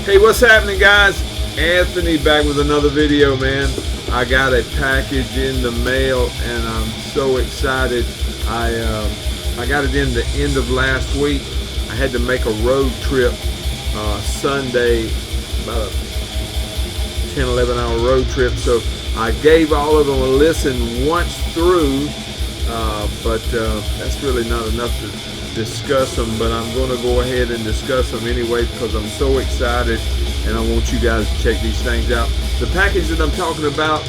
Hey, what's happening, guys? Anthony back with another video, man. I got a package in the mail and I'm so excited. I got it in the end of last week. I had to make a road trip Sunday, about a 10-11 hour road trip, so I gave all of them a listen once through, but that's really not enough to discuss them, but I'm going to go ahead and discuss them anyway because I'm so excited and I want you guys to check these things out. The package that I'm talking about,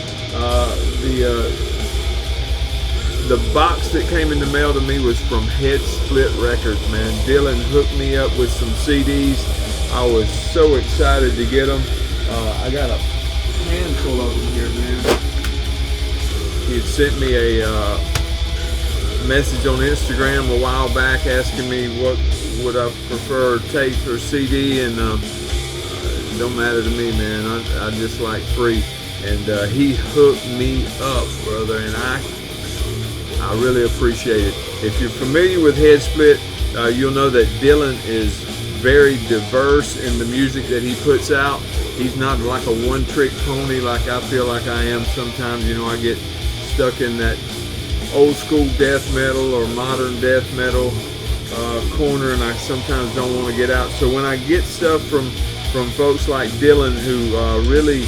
the box that came in the mail to me was from Headsplit Records, man. Dylan hooked me up with some CDs. I was so excited to get them. I got a handful of them here, man. He had sent me a message on Instagram a while back asking me what would I prefer, tape or CD, and it don't matter to me, man. I just like free, and he hooked me up, brother, and I really appreciate it. If you're familiar with Headsplit, you'll know that Dylan is very diverse in the music that he puts out. He's not like a one-trick pony like I feel like I am sometimes. You know, I get stuck in that old school death metal or modern death metal corner, and I sometimes don't want to get out. So when I get stuff from folks like Dylan who really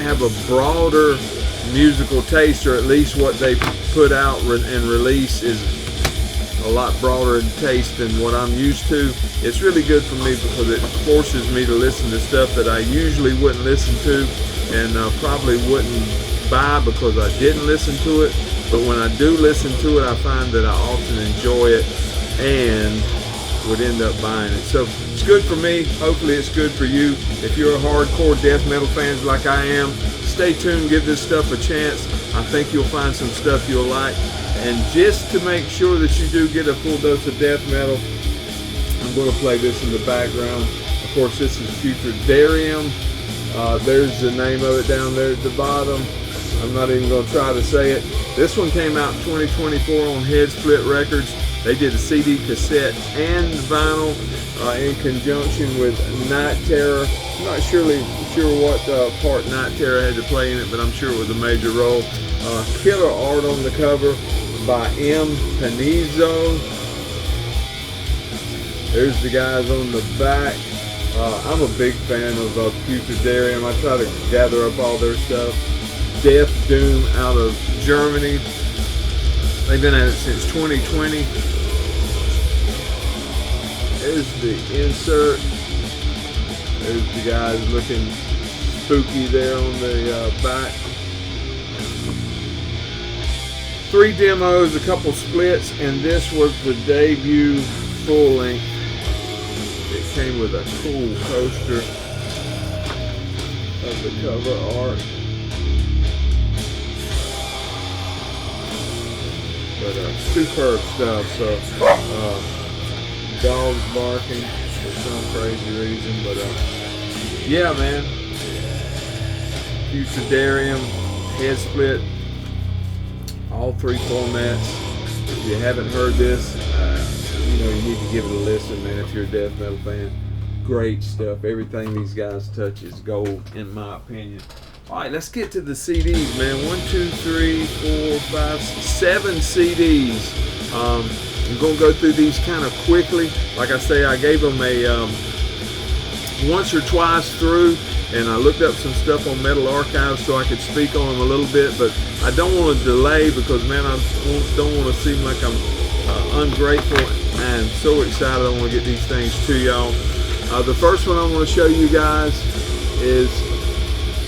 have a broader musical taste, or at least what they put out and release is a lot broader in taste than what I'm used to, it's really good for me because it forces me to listen to stuff that I usually wouldn't listen to and probably wouldn't buy because I didn't listen to it, but when I do listen to it, I find that I often enjoy it and would end up buying it. So it's good for me. Hopefully it's good for you. If you're a hardcore death metal fan like I am, stay tuned, give this stuff a chance. I think you'll find some stuff you'll like. And just to make sure that you do get a full dose of death metal, I'm going to play this in the background. Of course, this is Putridarium. There's the name of it down there at the bottom. I'm not even going to try to say it. This one came out 2024 on Headsplit Records. They did a CD, cassette, and vinyl in conjunction with Night Terror. I'm not sure what part Night Terror had to play in it, but I'm sure it was a major role. Killer art on the cover by M. Panizzo. There's the guys on the back. I'm a big fan of Putridarium. I try to gather up all their stuff. Death Doom out of Germany. They've been at it since 2020. There's the insert. There's the guys looking spooky there on the back. 3 demos, a couple splits, and this was the debut full length. It came with a cool poster of the cover art. But superb stuff. So dogs barking for some crazy reason, but yeah, man. Putridarium, Headsplit, all 3 formats. If you haven't heard this, you know you need to give it a listen, man. If you're a death metal fan, great stuff. Everything these guys touch is gold, in my opinion. All right, let's get to the CDs, man. 1, 2, 3, 4, 5, 7 CDs. I'm gonna go through these kind of quickly. Like I say, I gave them a once or twice through, and I looked up some stuff on Metal Archive so I could speak on them a little bit, but I don't want to delay because, man, I don't want to seem like I'm ungrateful. I'm so excited. I want to get these things to y'all. The first one I want to show you guys is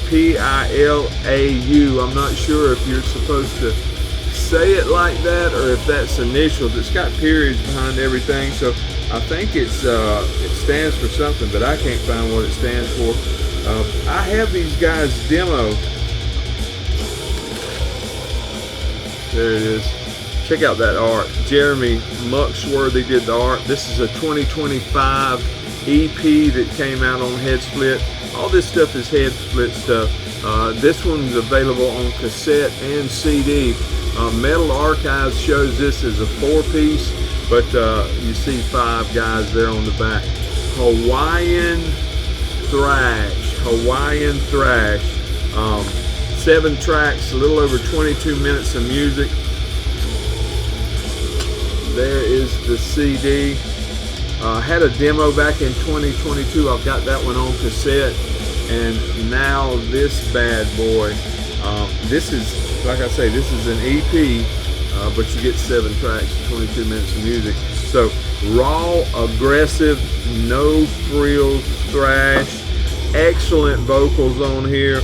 P.I.L.A.U. I'm not sure if you're supposed to say it like that or if that's initials. It's got periods behind everything, so I think it stands for something, but I can't find what it stands for. I have these guys demo. There it is. Check out that art. Jeremy Muxworthy did the art. This is a 2025 EP that came out on Headsplit. All this stuff is Headsplit stuff. This one's available on cassette and CD. Metal Archives shows this as a 4-piece, but you see 5 guys there on the back. Hawaiian thrash. 7 tracks, a little over 22 minutes of music. There is the CD. Had a demo back in 2022. I've got that one on cassette. And now this bad boy. This is, like I say, this is an EP, but you get 7 tracks, 22 minutes of music. So raw, aggressive, no frills thrash. Excellent vocals on here.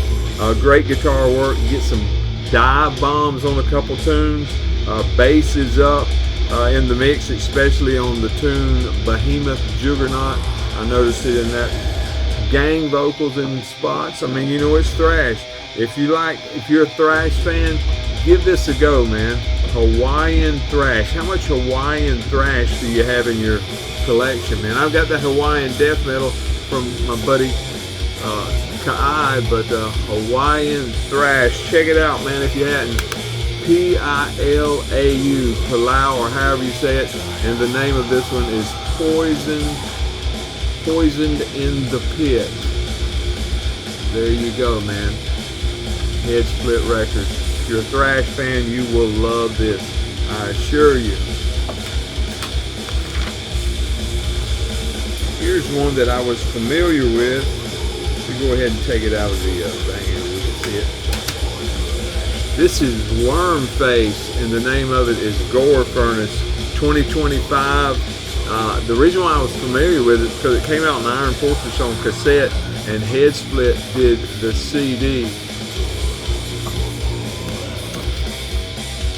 Great guitar work. You get some dive bombs on a couple tunes. Bass is up in the mix, especially on the tune Behemoth Juggernaut. I noticed it in that. Gang vocals in spots. I mean, you know, it's thrash. If you're a thrash fan, give this a go, man. Hawaiian thrash. How much Hawaiian thrash do you have in your collection, man? I've got the Hawaiian death metal from my buddy Kai, but Hawaiian thrash. Check it out, man, if you hadn't. P.I.L.A.U, PilaU, or however you say it. And the name of this one is Poisoned in the Pit. There you go, man. Headsplit Records. If you're a thrash fan, you will love this, I assure you. Here's one that I was familiar with. Let me go ahead and take it out of the thing here so we can see it. This is Wormface, and the name of it is Gore Furnace 2025. The reason why I was familiar with it is because it came out in Iron Fortress on cassette, and Headsplit did the CD.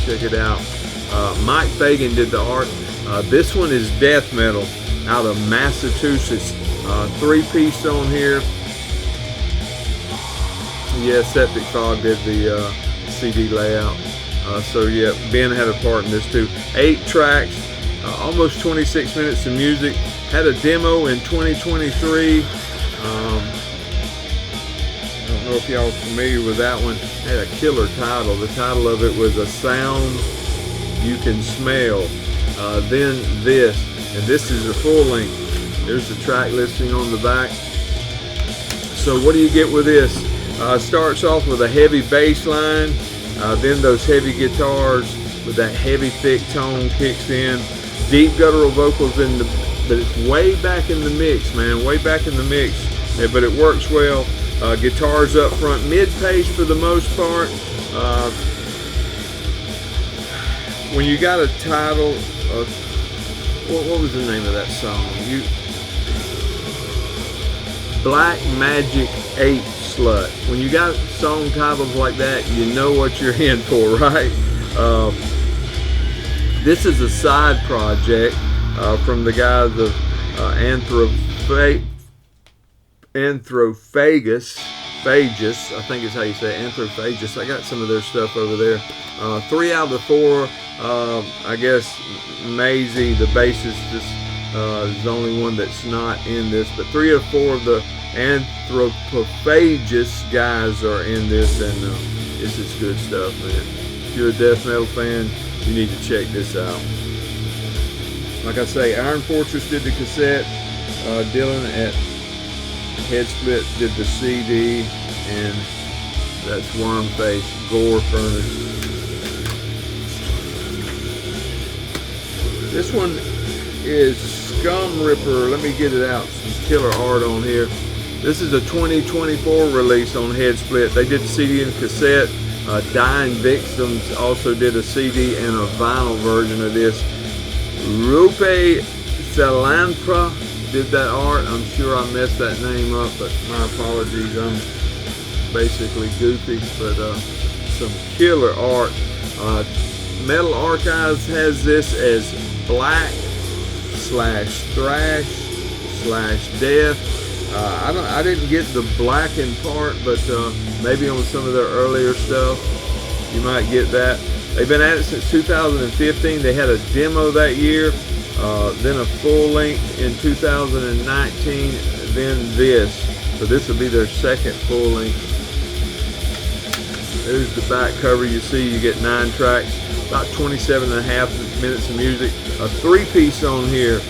Check it out. Mike Fagan did the art. This one is death metal out of Massachusetts. 3-piece on here. Yeah, Septic Fog did the CD layout. So yeah, Ben had a part in this too. 8 tracks. Almost 26 minutes of music. Had a demo in 2023. I don't know if y'all are familiar with that one. Had a killer title. The title of it was A Sound You Can Smell. Then this, and this is a full length. There's the track listing on the back. So what do you get with this? Starts off with a heavy bass line. Then those heavy guitars with that heavy thick tone kicks in. Deep guttural vocals but it's way back in the mix, man, way back in the mix. Yeah, but it works well. Guitars up front, mid-pace for the most part. When you got a title of, what was the name of that song? Black Magic 8 Slut. When you got song titles like that, you know what you're in for, right? This is a side project from the guys of Anthrophagus, I think is how you say it, Anthrophagus. I got some of their stuff over there. 3 out of the 4, I guess Maisie, the bassist, is the only one that's not in this, but 3 of 4 of the Anthropophagus guys are in this, and this is good stuff, man. If you're a death metal fan, you need to check this out. Like I say, Iron Fortress did the cassette, Dylan at Headsplit did the CD, and that's Wormface, Gore Furnace. This one is Scum Ripper. Let me get it out. Some killer art on here. This is a 2024 release on Headsplit. They did the CD and cassette. Dying Victims also did a CD and a vinyl version of this. Rupe Salampra did that art. I'm sure I messed that name up, but my apologies. I'm basically goofy, but some killer art. Metal Archives has this as black/thrash/death. I didn't get the blackened part, but maybe on some of their earlier stuff you might get that. They've been at it since 2015. They had a demo that year, then a full length in 2019, then this. So this will be their second full length. There's the back cover. You see you get 9 tracks, about 27.5 minutes of music. A 3-piece on here.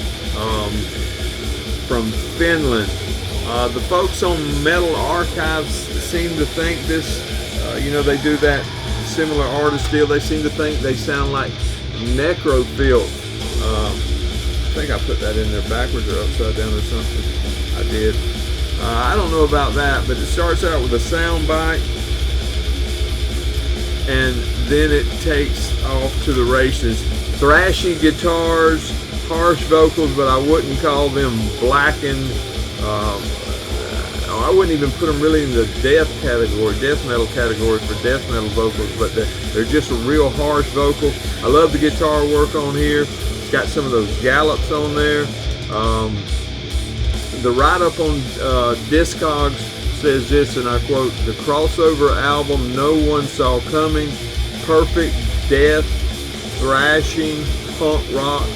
from Finland. The folks on Metal Archives seem to think this, you know, they do that similar artist deal. They seem to think they sound like Necrofilth. I think I put that in there backwards or upside down or something. I did. I don't know about that, but it starts out with a sound bite, and then it takes off to the races. Thrashy guitars, harsh vocals, but I wouldn't call them blackened. I wouldn't even put them really in the death category, death metal category for death metal vocals, but they're just a real harsh vocal. I love the guitar work on here. It's got some of those gallops on there. The write-up on Discogs says this, and I quote, "The crossover album no one saw coming, perfect death, thrashing, punk rock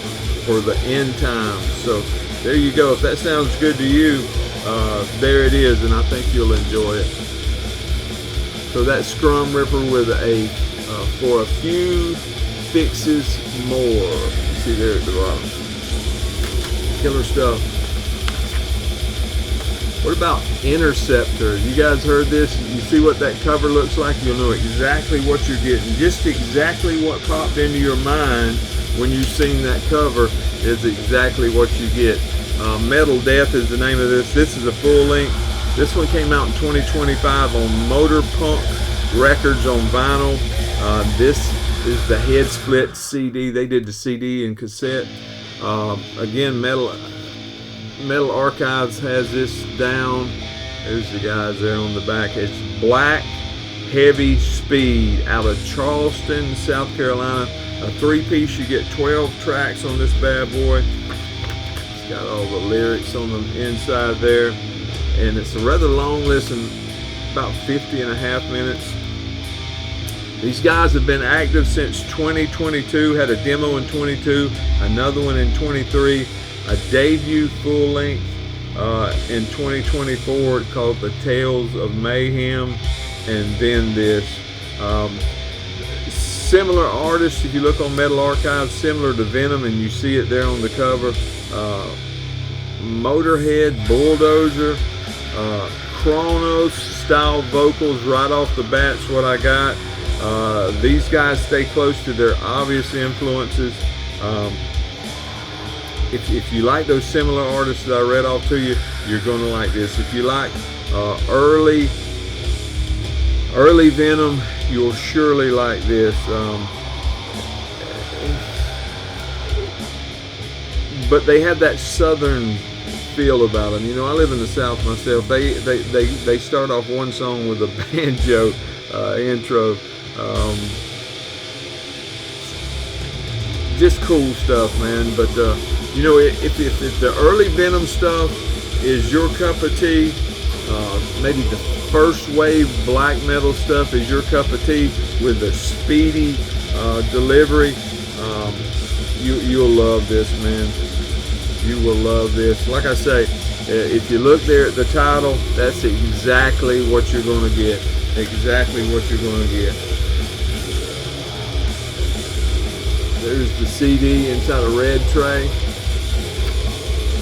for the end times." So there you go. If that sounds good to you, there it is, and I think you'll enjoy it. So that's Scum Ripper with a For a Few Fixes More. You see there at the bottom. Killer stuff. What about Interceptor? You guys heard this? You see what that cover looks like? You'll know exactly what you're getting. Just exactly what popped into your mind when you've seen that cover is exactly what you get. Metal Death is the name of this. This is a full length. This one came out in 2025 on Motor Punk Records on vinyl. This is the Headsplit CD. They did the CD and cassette. Again, Metal Archives has this down. There's the guys there on the back. It's Black Heavy Speed out of Charleston, South Carolina. A 3-piece. You get 12 tracks on this bad boy. It's got all the lyrics on the inside there, and it's a rather long listen, about 50.5 minutes. These guys have been active since 2022. Had a demo in 22, another one in 23, a debut full length in 2024 called The Tales of Mayhem, and then this. Similar artists, if you look on Metal Archives, similar to Venom, and you see it there on the cover. Motorhead, Bulldozer, Kronos style vocals right off the bat's what I got. These guys stay close to their obvious influences. If you like those similar artists that I read off to you, you're going to like this. If you like early Venom, you'll surely like this. But they have that southern feel about them. You know, I live in the South myself. They start off one song with a banjo intro. Just cool stuff, man. But you know, if the early Venom stuff is your cup of tea, maybe the first wave black metal stuff is your cup of tea with the speedy delivery, you'll love this, man. You will love this. Like I say, if you look there at the title, that's exactly what you're going to get. Exactly what you're going to get. There's the CD inside a red tray.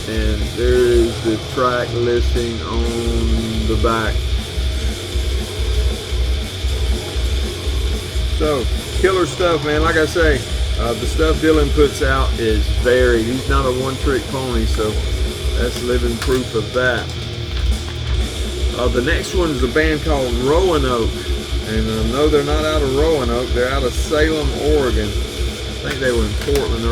And there is the track listing on the back. So, killer stuff, man. Like I say, the stuff Dylan puts out is varied. He's not a one-trick pony, so that's living proof of that. The next one is a band called Roanoke, and no, they're not out of Roanoke. They're out of Salem, Oregon. I think they were in Portland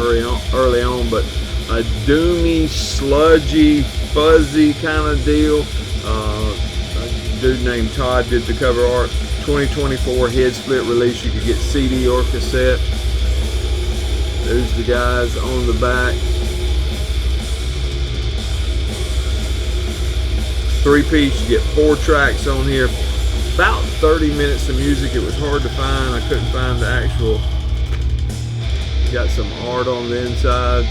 early on, but a doomy, sludgy, fuzzy kind of deal. A dude named Todd did the cover art. 2024 Headsplit release. You could get CD or cassette. There's the guys on the back. 3-piece. You get 4 tracks on here. About 30 minutes of music. It was hard to find. I couldn't find the actual. Got some art on the inside.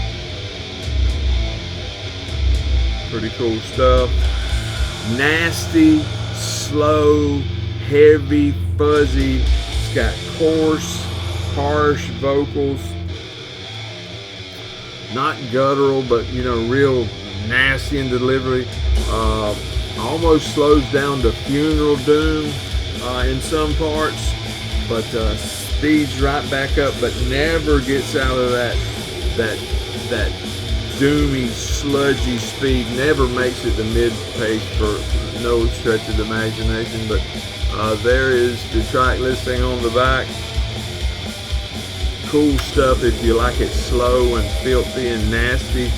Pretty cool stuff. Nasty, slow, heavy, fuzzy. It's got coarse, harsh vocals. Not guttural, but you know, real nasty in delivery. Almost slows down to Funeral Doom in some parts, but speeds right back up, but never gets out of that doomy, sludgy speed. Never makes it to mid pace for no stretch of the imagination. But there is the track listing on the back. Cool stuff if you like it slow and filthy and nasty.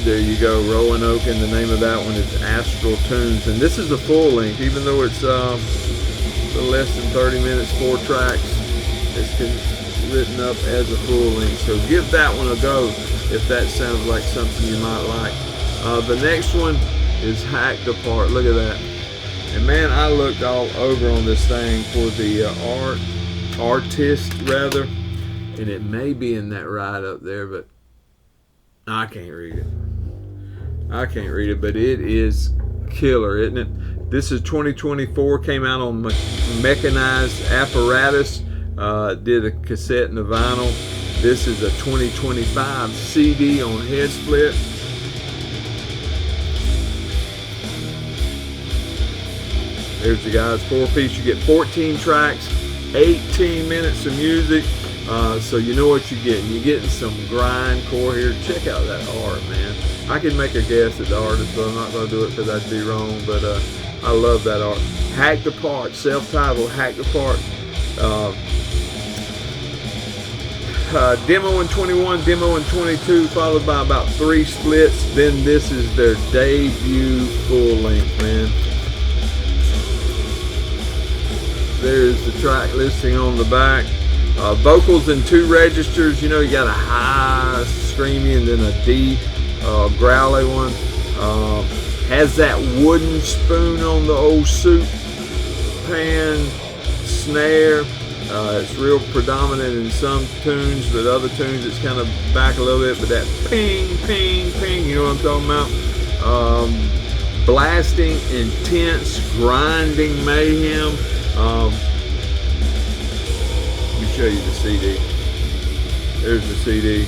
There you go, Rowan Oak, and the name of that one is Astral Tunes. And this is a full length, even though it's a little less than 30 minutes, 4 tracks. It's written up as a full length. So give that one a go if that sounds like something you might like. The next one is Hacked Apart. Look at that. And man, I looked all over on this thing for the artist rather, and it may be in that right up there, but I can't read it. But it is killer, isn't it? This is 2024, came out on Mechanized Apparatus, did a cassette and a vinyl. This is a 2025 CD on Headsplit. There's the guys, 4-piece. You get 14 tracks, 18 minutes of music. So you know what you're getting. You're getting some grindcore here. Check out that art, man. I could make a guess at the artist, but I'm not going to do it because I'd be wrong. But I love that art. Hacked Apart, self-titled Hacked Apart. Demo in 21, demo in 22, followed by about 3 splits. Then this is their debut full length, man. There's the track listing on the back. Vocals in 2 registers. You know, you got a high screamy and then a deep growly one. Has that wooden spoon on the old soup pan snare. It's real predominant in some tunes, but other tunes it's kind of back a little bit. But that ping, ping, ping, you know what I'm talking about? Blasting, intense, grinding mayhem. Let me show you the CD. There's the CD.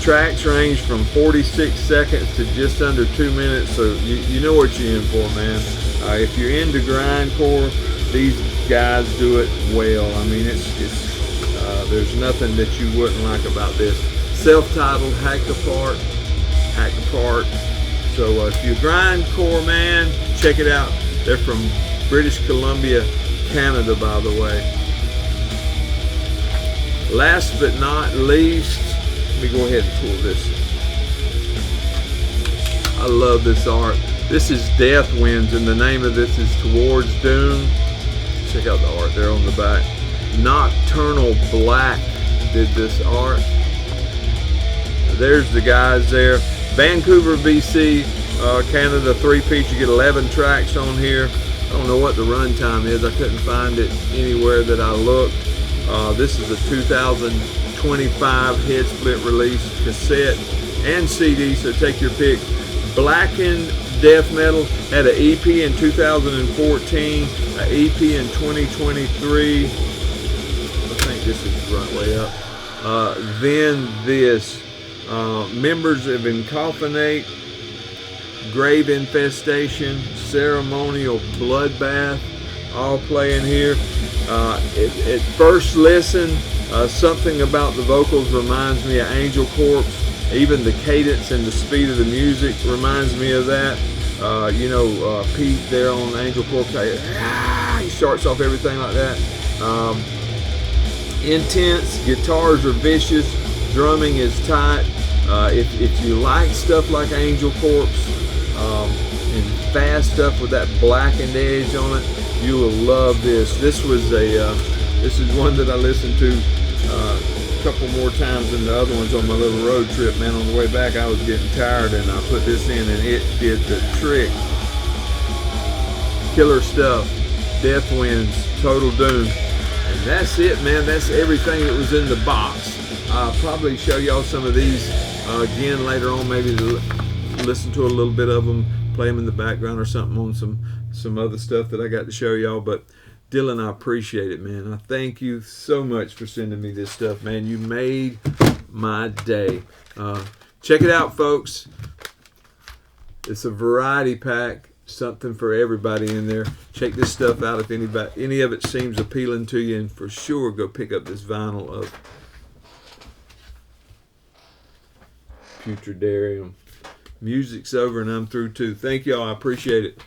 Tracks range from 46 seconds to just under 2 minutes, so you know what you're in for, man. If you're into grindcore, these guys do it well. I mean, there's nothing that you wouldn't like about this. Self-titled, Hacked Apart. So if you're a grindcore man, check it out. They're from British Columbia, Canada, by the way. Last but not least, let me go ahead and pull this. I love this art. This is Deathwinds, and the name of this is Towards Doom. Check out the art there on the back. Nocturnal Black did this art. There's the guys there. Vancouver, BC, Canada, 3-piece. You get 11 tracks on here. I don't know what the runtime is. I couldn't find it anywhere that I looked. This is a 2025 Headsplit release, cassette and CD, so take your pick. Blackened Death Metal had an EP in 2014, an EP in 2023. I think this is right way up. Then this. Members of Encoffinate, Grave Infestation, Ceremonial Bloodbath, all playing here. At first listen, something about the vocals reminds me of Angel Corpse. Even the cadence and the speed of the music reminds me of that. Pete there on Angel Corpse, he starts off everything like that. Intense, guitars are vicious, drumming is tight. If you like stuff like Angel Corpse and fast stuff with that blackened edge on it, you will love this. This is one that I listened to a couple more times than the other ones on my little road trip. Man, on the way back I was getting tired and I put this in and it did the trick. Killer stuff. Deathwinds, Total Doom. And that's it, man. That's everything that was in the box. I'll probably show y'all some of these again later on, maybe to listen to a little bit of them, play them in the background or something on some other stuff that I got to show y'all. But Dylan, I appreciate it, man. I thank you so much for sending me this stuff, man. You made my day. check it out, folks. It's a variety pack, something for everybody in there. Check this stuff out if any of it seems appealing to you, and for sure go pick up this vinyl of Putridarium. Music's over and I'm through too. Thank y'all. I appreciate it.